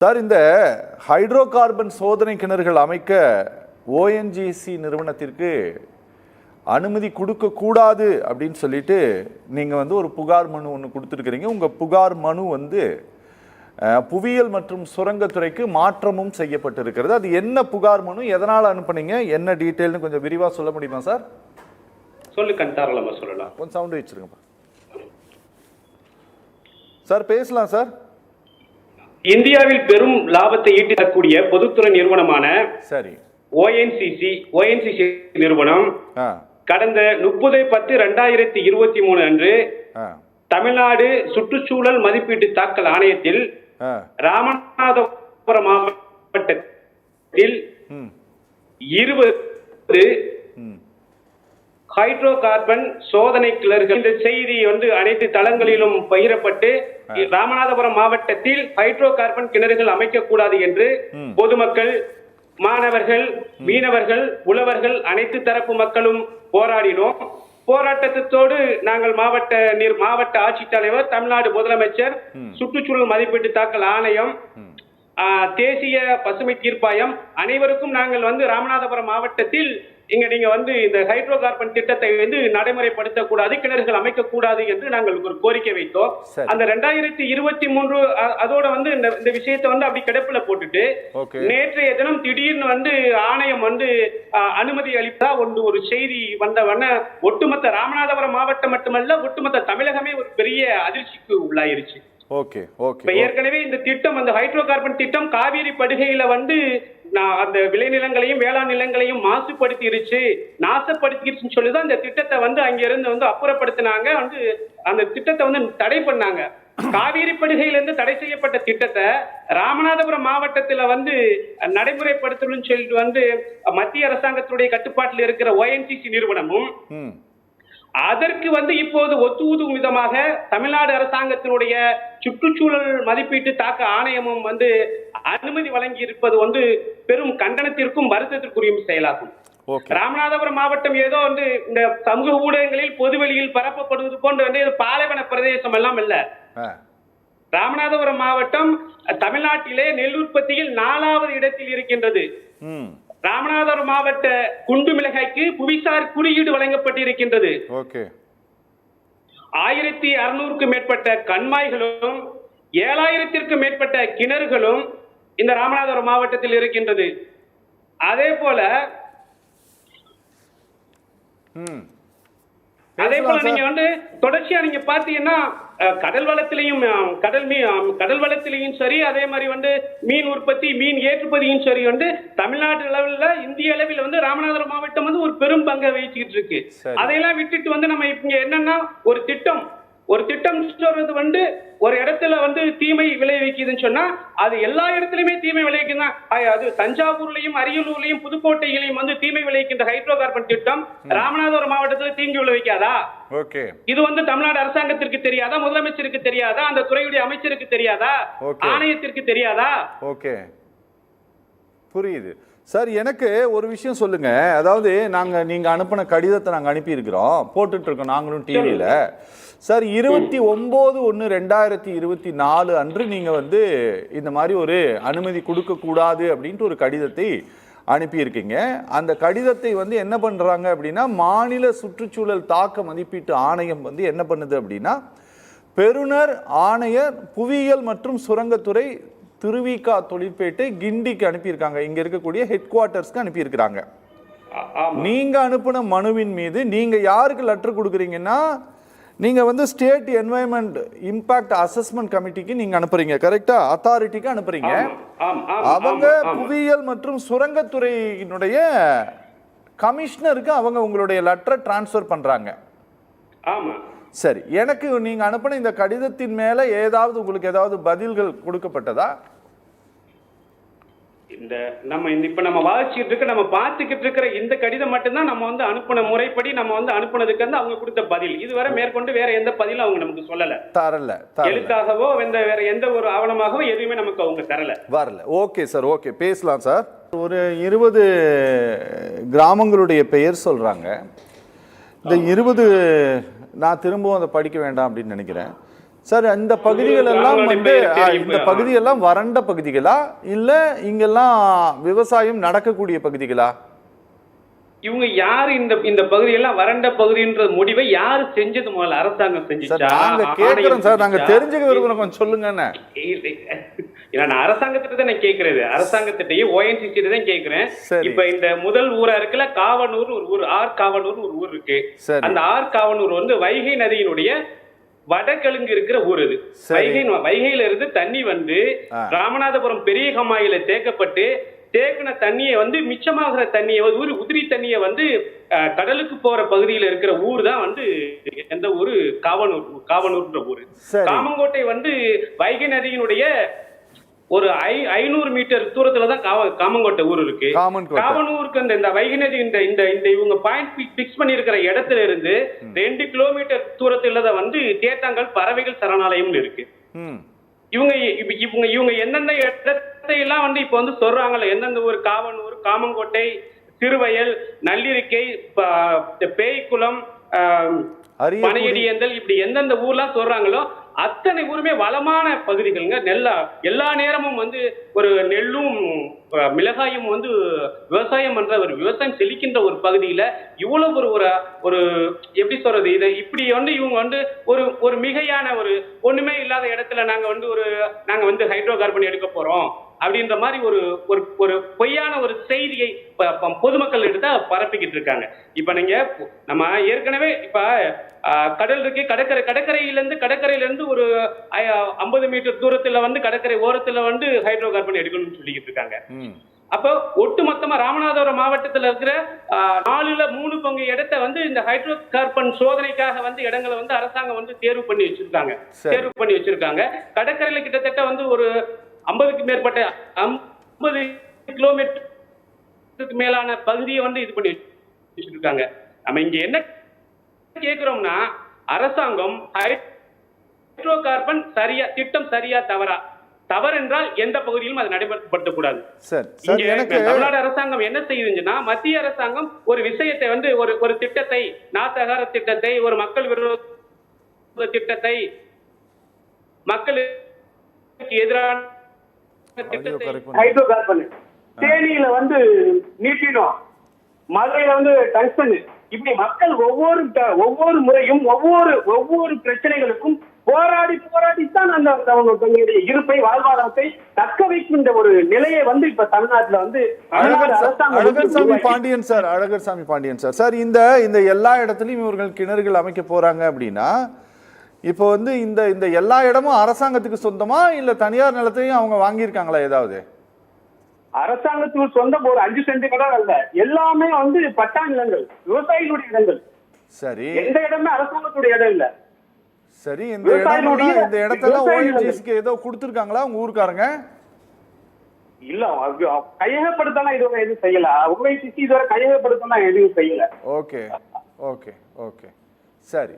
Sir, இந்த hydro carbon சோதனை கிணறுகள் அமைக்க ஓஎன்ஜிசி நிறுவனத்திற்கு அனுமதி கொடுக்க கூடாது அப்படின்னு சொல்லிட்டு நீங்க ஒரு புகார் மனு ஒன்று கொடுத்துருக்கிறீங்க. உங்க புகார் மனு புவியியல் மற்றும் சுரங்கத்துறைக்கு மாற்றமும் செய்யப்பட்டிருக்கிறது. அது என்ன புகார் மனு, எதனால் அனுப்புனீங்க, என்ன டீட்டெயில்னு கொஞ்சம் விரிவாக சொல்ல முடியுமா சார்? தாராளமா சொல்லலாம். கொஞ்சம் சவுண்ட் வச்சிருங்க சார், பேசலாம் சார். இந்தியாவில் பெரும் லாபத்தை ஈட்டக்கூடிய பொதுத்துறை நிறுவனமான சரி ஓஎன்சிசி நிறுவனம் கடந்த 30/10/2023 அன்று தமிழ்நாடு சுற்றுச்சூழல் மதிப்பீட்டு தாக்கல் ஆணையத்தில் ராமநாதபுரம் மாவட்டத்தில் 20 ஹைட்ரோ கார்பன் சோதனை கிணறுகள், இந்த செய்தி அனைத்து தளங்களிலும் பகிரப்பட்டு ராமநாதபுரம் மாவட்டத்தில் ஹைட்ரோ கார்பன் கிணறுகள் அமைக்கக்கூடாது என்று பொதுமக்கள், மாணவர்கள், மீனவர்கள், உழவர்கள், அனைத்து தரப்பு மக்களும் போராடினோம். போராட்டத்தோடு நாங்கள் மாவட்ட ஆட்சித்தலைவர், தமிழ்நாடு முதலமைச்சர், சுற்றுச்சூழல் மதிப்பீட்டு தாக்கல் ஆணையம், தேசிய பசுமை தீர்ப்பாயம் அனைவருக்கும் நாங்கள் ராமநாதபுரம் மாவட்டத்தில் நீங்க இந்த ஹைட்ரோ கார்பன் திட்டத்தை நடைமுறைப்படுத்தக்கூடாது, கிணறுகள் அமைக்கக்கூடாது என்று நாங்கள் ஒரு கோரிக்கை வைத்தோம். அந்த 2023 அதோட இந்த விஷயத்தை அப்படி கிடப்பில போட்டுட்டு நேற்றைய தினம் திடீர்னு ஆணையம் அனுமதி அளித்தா ஒரு செய்தி வந்தவன ஒட்டுமொத்த ராமநாதபுரம் மாவட்டம் மட்டுமல்ல, ஒட்டுமொத்த தமிழகமே ஒரு பெரிய அதிர்ச்சிக்கு உள்ளாயிருச்சு. ஏற்கனவே இந்த திட்டம், அந்த ஹைட்ரோ கார்பன் திட்டம் காவிரி படுகையில அந்த விளைநிலங்களையும் வேளாண் நிலங்களையும் மாசுபடுத்திருச்சு, நாசப்படுத்திருச்சுன்னு சொல்லிதான் அந்த திட்டத்தை அங்க இருந்து அப்புறப்படுத்தினாங்க. அந்த திட்டத்தை தடை பண்ணாங்க. காவிரி படுகையிலிருந்து தடை செய்யப்பட்ட திட்டத்தை ராமநாதபுரம் மாவட்டத்துல நடைமுறைப்படுத்தணும்னு சொல்லிட்டு மத்திய அரசாங்கத்துடைய கட்டுப்பாட்டில் இருக்கிற ஓஎன்ஜிசி நிறுவனமும் அதற்கு இப்போது ஒத்துவதும் விதமாக தமிழ்நாடு அரசாங்கத்தினுடைய சுற்றுச்சூழல் மதிப்பீட்டு தாக்க ஆணையமும் அனுமதி வழங்கி இருப்பது பெரும் கண்டனத்திற்கும் வருத்தத்திற்குரிய செயலாகும். ராமநாதபுரம் மாவட்டம் ஏதோ இந்த சமூக ஊடகங்களில் பொதுவெளியில் பரப்பப்படுவது போன்ற பாலைவன பிரதேசம் எல்லாம் இல்ல. ராமநாதபுரம் மாவட்டம் தமிழ்நாட்டிலே நெல் உற்பத்தியில் 4வது இடத்தில் இருக்கின்றது. ராமநாதபுரம் மாவட்ட குண்டு மிளகாய்க்கு புவிசார் குறியீடு வழங்கப்பட்டிருக்கின்றது. 1600க்கும் மேற்பட்ட கண்மாய்களும் 7000த்திற்கும் மேற்பட்ட கிணறுகளும் இந்த ராமநாதபுரம் மாவட்டத்தில் இருக்கின்றது. அதே போல நீங்க தொடர்ச்சியா நீங்க பாத்தீங்கன்னா கடல் வளத்திலையும் சரி, அதே மாதிரி மீன் உற்பத்தி, மீன் ஏற்றுமதியும் சரி தமிழ்நாடு அளவில், இந்திய அளவில் ராமநாதபுரம் மாவட்டம் ஒரு பெரும் பங்கை வகிச்சுக்கிட்டு இருக்கு. அதையெல்லாம் விட்டுட்டு நம்ம இப்ப என்னன்னா ஒரு திட்டம் சொல்றது ஒரு இடத்துல தீமை விளைவிக்குதுன்னு சொன்னா அது எல்லா இடத்துலயுமே தீமை விளைவிக்குதான். அது தஞ்சாவூர்லயும், அரியலூர்லயும், புதுக்கோட்டையிலையும் தீமை விளைவிக்கின்ற ஹைட்ரோ கார்பன் திட்டம் ராமநாதபுரம் மாவட்டத்தில் தீங்கு விளைவிக்காதா? இது தமிழ்நாடு அரசாங்கத்திற்கு தெரியாதா? முதலமைச்சருக்கு தெரியாதா? அந்த துறையுடைய அமைச்சருக்கு தெரியாதா? ஆணையத்திற்கு தெரியாதா? புரியுது சார். எனக்கு ஒரு விஷயம் சொல்லுங்க. அதாவது நீங்க அனுப்பின கடிதத்தை நாங்க அனுப்பி இருக்கிறோம், போட்டுட்டு இருக்கோம் நாங்களும் டிவியில. சார், 29/1/2024 அன்று நீங்க இந்த மாதிரி ஒரு அனுமதி கொடுக்க கூடாது அப்படின்ட்டு ஒரு கடிதத்தை அனுப்பியிருக்கீங்க. அந்த கடிதத்தை என்ன பண்றாங்க அப்படின்னா, மாநில சுற்றுச்சூழல் தாக்க மதிப்பீட்டு ஆணையம் என்ன பண்ணுது அப்படின்னா, பெறுநர் ஆணையர் புவியியல் மற்றும் சுரங்கத்துறை திருவிகா தொழிற்பேட்டை கிண்டிக்கு அனுப்பியிருக்காங்க. இங்க இருக்கக்கூடிய ஹெட் குவார்ட்டர்ஸ்க்கு அனுப்பியிருக்கிறாங்க. நீங்க அனுப்பின மனுவின் மீது நீங்க யாருக்கு லெட்டர் கொடுக்குறீங்கன்னா, நீங்க ஸ்டேட் என்வாயன்மெண்ட் இம்பாக்ட் அசஸ்மெண்ட் கமிட்டிக்கு நீங்க அனுப்புறீங்க, கரெக்டா? அத்தாரிட்டிக்கு அனுப்புறீங்க. அவங்க புவியியல் மற்றும் சுரங்கத்துறையினுடைய கமிஷனருக்கு உங்களுடைய லெட்டரை டிரான்ஸ்ஃபர் பண்றாங்க. சரி, எனக்கு நீங்க அனுப்பின இந்த கடிதத்தின் மேல உங்களுக்கு ஏதாவது பதில்கள் கொடுக்கப்பட்டதா? நம்ம வாசிச்சுட்டு இருக்க, நம்ம பார்த்துக்கிட்டு இருக்கிற இந்த கடிதம் மட்டும்தான் நம்ம அனுப்பின முறைப்படி நம்ம அனுப்பினதுக்கு அவங்க கொடுத்த பதில். இதுவரை மேற்கொண்டு வேற எந்த பதிலும் அவங்க நமக்கு சொல்லல, தரல. எழுத்தாகவோ வேற எந்த ஒரு ஆவணமாகவோ எதுவுமே நமக்கு அவங்க தரல, வரல. ஓகே சார், ஓகே, பேசலாம் சார். ஒரு 20 கிராமங்களுடைய பெயர் சொல்றாங்க. இந்த 20 நான் திரும்பவும் அதை படிக்க வேண்டாம் அப்படின்னு நினைக்கிறேன். சார் இந்த பகுதிகள் எல்லாம் வந்து இந்த பகுதியெல்லாம் வறண்ட பகுதிகளா இல்ல இங்கெல்லாம் விவசாயம் நடக்கக்கூடிய பகுதிகளா? இவங்க யாரு இந்த பகுதியெல்லாம் வறண்ட பகுதின்ற முடிவை யாரு செஞ்சது? முதல்ல அரசாங்கம் செஞ்சுச்சா? நாங்க கேக்குறோம் சார், நாங்க தெரிஞ்சுக்க விரும்புறோம், கொஞ்சம் சொல்லுங்க. நான் அரசாங்கத்திட்ட தான் நான் கேட்கறது, அரசாங்கத்திட்டயே ONGC தான் கேட்கிறேன். இப்ப இந்த முதல் ஊரா இருக்குல்ல, காவனூர் ஒரு ஊர், காவனூர் ஒரு ஊர் இருக்கு. அந்த காவனூர் வந்து வைகை நதியினுடைய வடகிழங்கு இருக்கிற ஊர் இது. வைகையில இருந்து தண்ணி வந்து ராமநாதபுரம் பெரிய கம்மாயில தேக்கப்பட்டு தேக்கின தண்ணியை வந்து மிச்சமாகிற தண்ணியை உதிரி தண்ணியை வந்து கடலுக்கு போற பகுதியில இருக்கிற ஊர் தான் வந்து எந்த ஊரு? காவனூர்ன்ற ஊரு. காமங்கோட்டை வந்து வைகை நதியினுடைய ஒரு 500 மீட்டர் தூரத்துலதான் காமங்கோட்டை ஊர் இருக்கு. காவனூருக்கு இந்த வைகை நதி இந்த இவங்க பாயிண்ட் பிக்ஸ் பண்ணி இருக்கிற இடத்துல இருந்து 2 கிலோமீட்டர் தூரத்துல தான் வந்து தேத்தாங்கல் பறவைகள் சரணாலயம் இருக்கு. இவங்க எந்தெந்த இடத்தை எல்லாம் வந்து இப்ப வந்து சொல்றாங்கல்ல, எந்தெந்த ஊர்? காவனூர், காமங்கோட்டை, திருவயல், நல்லிருக்கை, பேய்க்குளம், பனையடியந்தல், இப்படி எந்தெந்த ஊர்லாம் சொல்றாங்களோ அத்தனை ஊருமே வளமான பகுதிகள்ங்க. எல்லா நேரமும் வந்து ஒரு நெல்லும் மிளகாயும் வந்து விவசாயம் பண்ற ஒரு விவசாயம் செழிக்கின்ற ஒரு பகுதியில இவ்வளவு ஒரு எப்படி சொல்றது, இதை இப்படி வந்து இவங்க வந்து ஒரு மிகையான ஒரு ஒண்ணுமே இல்லாத இடத்துல நாங்க வந்து ஹைட்ரோ கார்பன் எடுக்க போறோம் அப்படின்ற மாதிரி ஒரு பொய்யான ஒரு செய்தியை பொதுமக்கள் எடுத்தா பரப்பிக்கிட்டு இருக்காங்க. இப்ப நம்ம ஏற்கனவே இப்ப கடல் இருக்கு, கடற்கரையில இருந்து ஒரு 50 மீட்டர் தூரத்துல வந்து கடற்கரை ஓரத்துல வந்து ஹைட்ரோ கார்பன் எடுக்கணும்னு சொல்லிக்கிட்டு இருக்காங்க. அப்போ ஒட்டுமொத்தமா ராமநாதபுரம் மாவட்டத்தில் இருக்கிற 4/3 பங்கு இடத்தை வந்து இந்த ஹைட்ரோ கார்பன் சோதனைக்காக வந்து இடங்களை வந்து அரசாங்கம் வந்து தேர்வு பண்ணி வச்சிருக்காங்க. கடற்கரையில கிட்டத்தட்ட வந்து ஒரு 50க்கு மேற்பட்ட 50 கிலோமீட்டருக்கு மேலான பகுதியை வந்து இது பண்ணி வச்சிருக்காங்க. நம்ம இங்க என்ன கேட்கிறோம்னா, அரசாங்கம் ஹைட்ரோ கார்பன் திட்டம் சரியா தவறு என்றால் எந்த பகுதியிலும் அது நடைமுறைப்படுத்தக்கூடாது. தமிழ்நாடு அரசாங்கம் என்ன செய்யுதுன்னா, மத்திய அரசாங்கம் ஒரு விஷயத்தை வந்து ஒரு திட்டத்தை, நாத்தகார திட்டத்தை, ஒரு மக்கள் விரோத திட்டத்தை, மக்களுக்கு எதிரான ஹைட்ரோ கார்பன் தேனியில வந்து நீட்டினோம், மதுரையில வந்து டங்ஸ்டன், இப்படி மக்கள் ஒவ்வொரு முறையும் ஒவ்வொரு பிரச்சனைகளுக்கும் போராடித்தான் தங்களுடைய இருப்பை, வாழ்வாதாரத்தை தக்க வைக்கின்ற ஒரு நிலையை வந்து இப்ப தமிழ்நாட்டுல வந்து அழகர்சாமி பாண்டியன் சார் இந்த எல்லா இடத்துலயும் இவர்கள் கிணறுகள் அமைக்க போறாங்க அப்படின்னா, இப்போ வந்து இந்த எல்லா இடமும் அரசாங்கத்துக்கு சொந்தமா இல்ல தனியார் நிலத்தையும் அவங்க வாங்கியிருக்காங்களா? ஏதாவது அரசாங்கத்துக்கு சொந்தம் ஒரு 5 சென்ட் கூட அல்ல, எல்லாமே வந்து பட்டா நிலங்கள், விவசாயிகளுடைய இடங்கள். சரி, எந்த இடமே அரசாங்கத்துடைய இடம் இல்ல. சரி, இந்த இடத்தெல்லாம் ONGCக்கு ஏதோ கொடுத்திருக்காங்களா உங்க ஊருக்காரங்க? இல்ல, கையகப்படுத்தலாம் எதுவும் செய்யல. ONGC இதுவரை கையகப்படுத்தலாம் எதுவும் செய்யல. ஓகே, சரி.